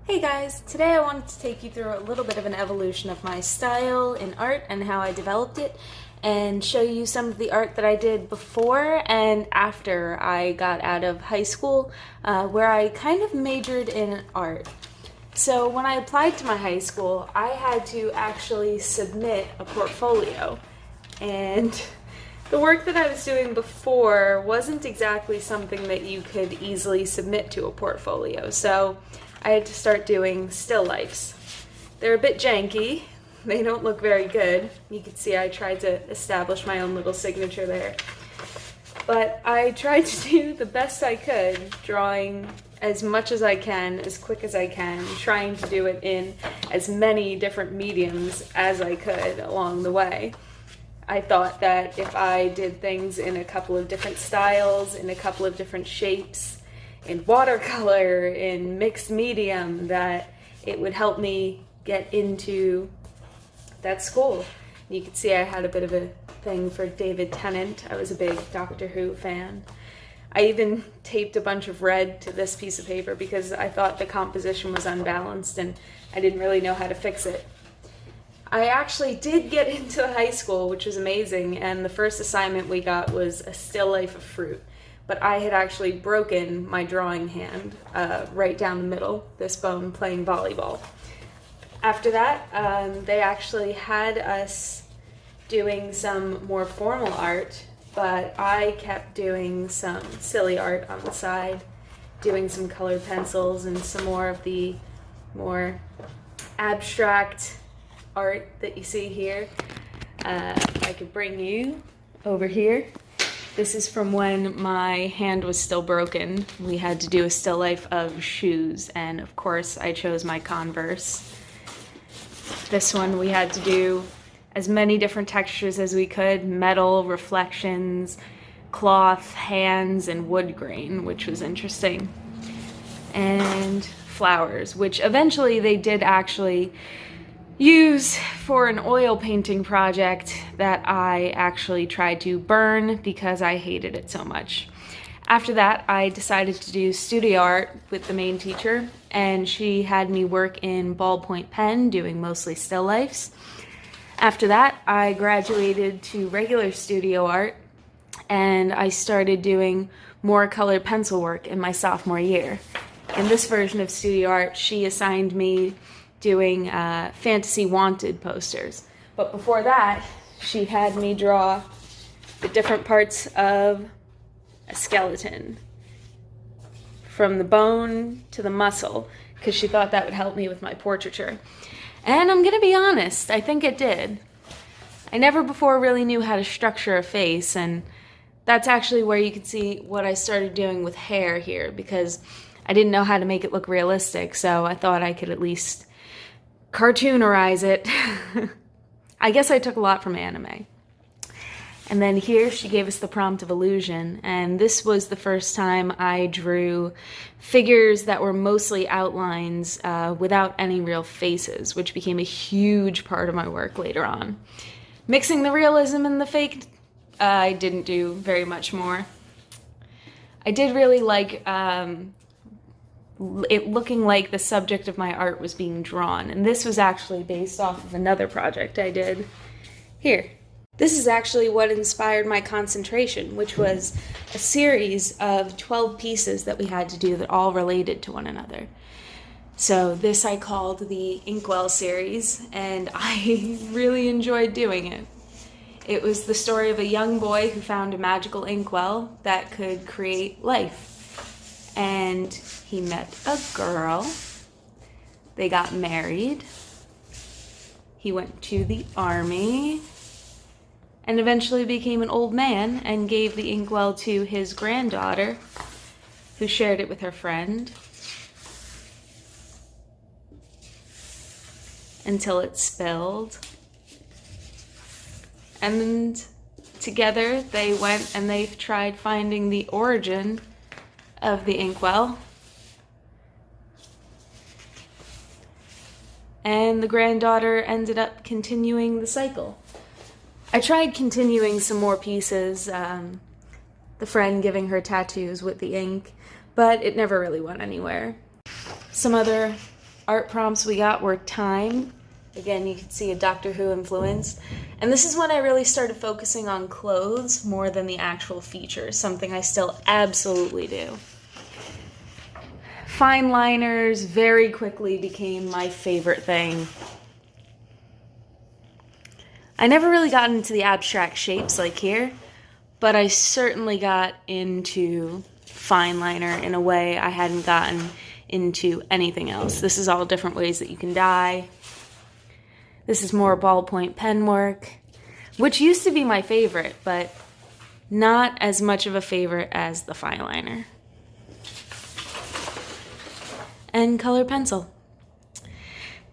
Hey guys, today I wanted to take you through a little bit of an evolution of my style in art and how I developed it, and show you some of the art that I did before and after I got out of high school, where I kind of majored in art. So when I applied to my high school, I had to actually submit a portfolio, and the work that I was doing before wasn't exactly something that you could easily submit to a portfolio, so I had to start doing still lifes. They're a bit janky, they don't look very good. You can see I tried to establish my own little signature there. But I tried to do the best I could, drawing as much as I can, as quick as I can, trying to do it in as many different mediums as I could along the way. I thought that if I did things in a couple of different styles, in a couple of different shapes, in watercolor, in mixed medium, that it would help me get into that school. You can see I had a bit of a thing for David Tennant. I was a big Doctor Who fan. I even taped a bunch of red to this piece of paper because I thought the composition was unbalanced and I didn't really know how to fix it. I actually did get into high school, which was amazing, and the first assignment we got was a still life of fruit. But I had actually broken my drawing hand right down the middle, this bone, playing volleyball. After that, they actually had us doing some more formal art, but I kept doing some silly art on the side, doing some colored pencils and some more of the more abstract art that you see here. I could bring you over here. This is from when my hand was still broken. We had to do a still life of shoes, and of course I chose my Converse. This one we had to do as many different textures as we could: metal, reflections, cloth, hands, and wood grain, which was interesting. And flowers, which eventually they did actually use for an oil painting project that I actually tried to burn because I hated it so much. After that, I decided to do studio art with the main teacher, and she had me work in ballpoint pen, doing mostly still lifes. After that, I graduated to regular studio art, and I started doing more colored pencil work in my sophomore year. In this version of studio art, she assigned me doing fantasy wanted posters. But before that, she had me draw the different parts of a skeleton, from the bone to the muscle, because she thought that would help me with my portraiture. And I'm gonna be honest, I think it did. I never before really knew how to structure a face, and that's actually where you can see what I started doing with hair here, because I didn't know how to make it look realistic, so I thought I could at least cartoonerize it. I guess I took a lot from anime. And then here she gave us the prompt of illusion, and this was the first time I drew figures that were mostly outlines without any real faces, which became a huge part of my work later on. Mixing the realism and the fake, I didn't do very much more. I did really like it looking like the subject of my art was being drawn, and this was actually based off of another project I did. Here. This is actually what inspired my concentration, which was a series of 12 pieces that we had to do that all related to one another. So this I called the Inkwell series, and I really enjoyed doing it. It was the story of a young boy who found a magical inkwell that could create life. And he met a girl, they got married, he went to the army, and eventually became an old man and gave the inkwell to his granddaughter, who shared it with her friend, until it spilled. And together they went and they tried finding the origin of the inkwell, and the granddaughter ended up continuing the cycle. I tried continuing some more pieces, the friend giving her tattoos with the ink, but it never really went anywhere. Some other art prompts we got were time. Again, you can see a Doctor Who influence. And this is when I really started focusing on clothes more than the actual features, something I still absolutely do. Fine liners very quickly became my favorite thing. I never really got into the abstract shapes like here, but I certainly got into fine liner in a way I hadn't gotten into anything else. This is all different ways that you can dye. This is more ballpoint pen work, which used to be my favorite, but not as much of a favorite as the fine liner. And color pencil.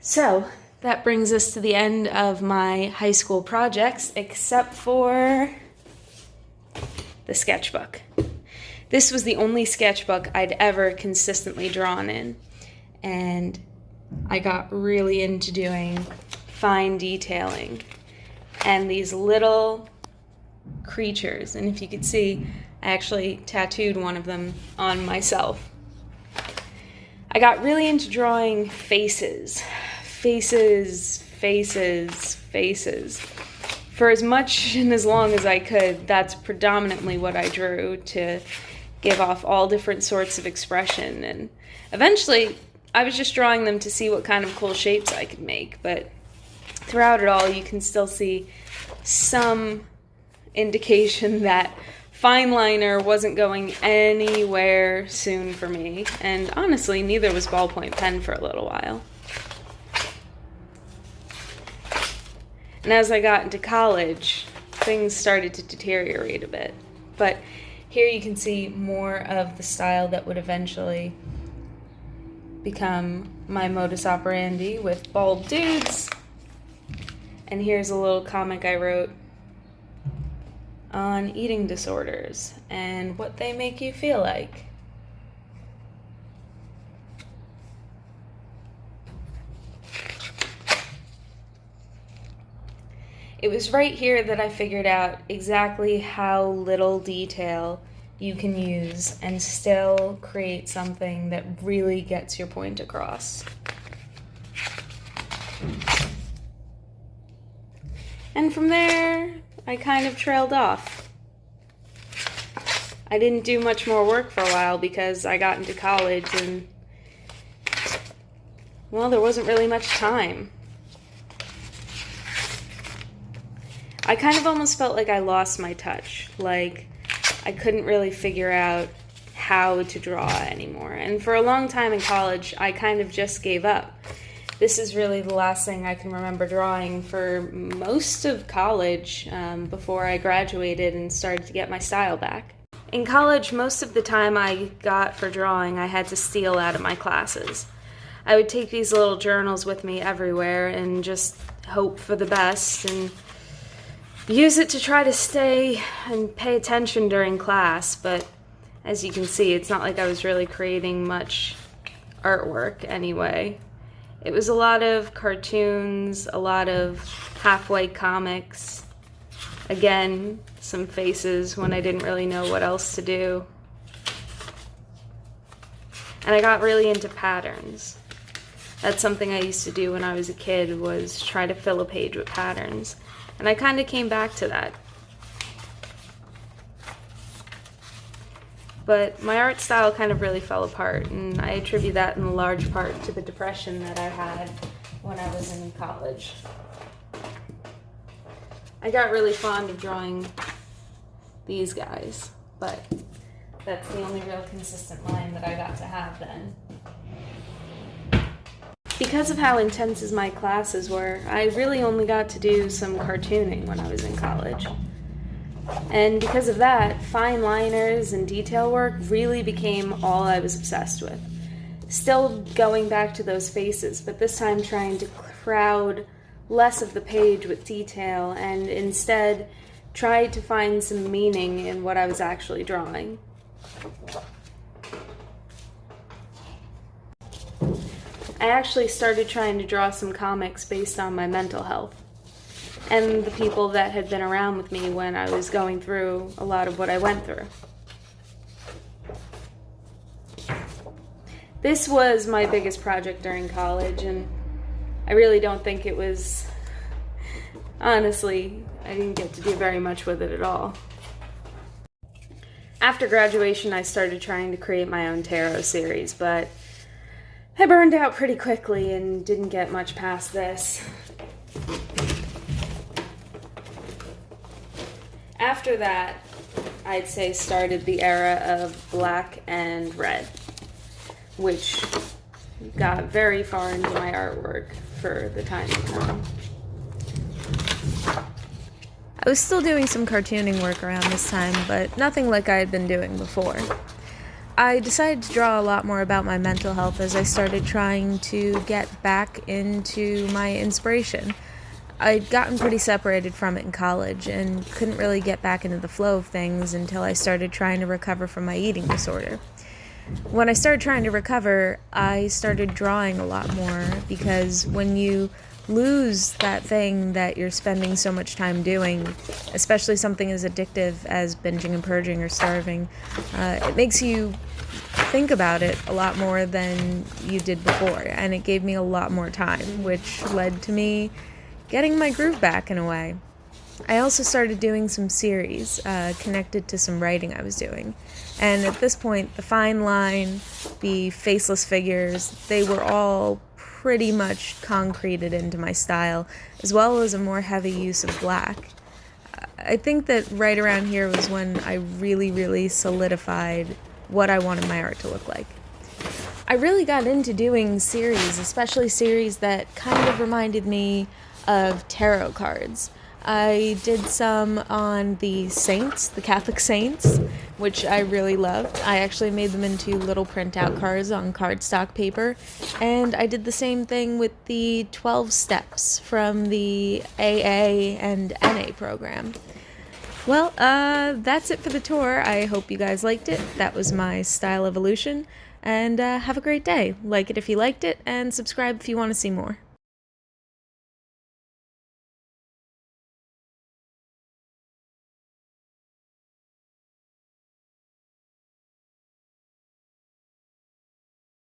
So that brings us to the end of my high school projects, except for the sketchbook. This was the only sketchbook I'd ever consistently drawn in, and I got really into doing fine detailing and these little creatures. And if you could see, I actually tattooed one of them on myself. I got really into drawing faces. Faces. For as much and as long as I could, that's predominantly what I drew, to give off all different sorts of expression. And eventually, I was just drawing them to see what kind of cool shapes I could make. But throughout it all, you can still see some indication that fine liner wasn't going anywhere soon for me. And honestly, neither was ballpoint pen for a little while. And as I got into college, things started to deteriorate a bit. But here you can see more of the style that would eventually become my modus operandi with bald dudes. And here's a little comic I wrote on eating disorders and what they make you feel like. It was right here that I figured out exactly how little detail you can use and still create something that really gets your point across. And from there, I kind of trailed off. I didn't do much more work for a while because I got into college and, well, there wasn't really much time. I kind of almost felt like I lost my touch, like I couldn't really figure out how to draw anymore. And for a long time in college, I kind of just gave up. This is really the last thing I can remember drawing for most of college, before I graduated and started to get my style back. In college, most of the time I got for drawing, I had to steal out of my classes. I would take these little journals with me everywhere and just hope for the best and use it to try to stay and pay attention during class. But as you can see, it's not like I was really creating much artwork anyway. It was a lot of cartoons, a lot of halfway comics, again, some faces when I didn't really know what else to do. And I got really into patterns. That's something I used to do when I was a kid, was try to fill a page with patterns. And I kind of came back to that. But my art style kind of really fell apart, and I attribute that in large part to the depression that I had when I was in college. I got really fond of drawing these guys, but that's the only real consistent line that I got to have then. Because of how intense my classes were, I really only got to do some cartooning when I was in college. And because of that, fine liners and detail work really became all I was obsessed with. Still going back to those faces, but this time trying to crowd less of the page with detail and instead try to find some meaning in what I was actually drawing. I actually started trying to draw some comics based on my mental health and the people that had been around with me when I was going through a lot of what I went through. This was my biggest project during college, and I really don't think it was, honestly, I didn't get to do very much with it at all. After graduation, I started trying to create my own tarot series, but I burned out pretty quickly and didn't get much past this. After that, I'd say started the era of black and red, which got very far into my artwork for the time to come. I was still doing some cartooning work around this time, but nothing like I had been doing before. I decided to draw a lot more about my mental health as I started trying to get back into my inspiration. I'd gotten pretty separated from it in college and couldn't really get back into the flow of things until I started trying to recover from my eating disorder. When I started trying to recover, I started drawing a lot more, because when you lose that thing that you're spending so much time doing, especially something as addictive as binging and purging or starving, it makes you think about it a lot more than you did before, and it gave me a lot more time, which led to me getting my groove back in a way. I also started doing some series connected to some writing I was doing, and at this point, the fine line, the faceless figures, they were all pretty much concreted into my style, as well as a more heavy use of black. I think that right around here was when I really solidified what I wanted my art to look like. I really got into doing series, especially series that kind of reminded me of tarot cards. I did some on the saints, the Catholic saints, which I really loved. I actually made them into little printout cards on cardstock paper, and I did the same thing with the 12 steps from the AA and NA program. Well, that's it for the tour. I hope you guys liked it. That was my style evolution, and have a great day. Like it if you liked it, and subscribe if you want to see more.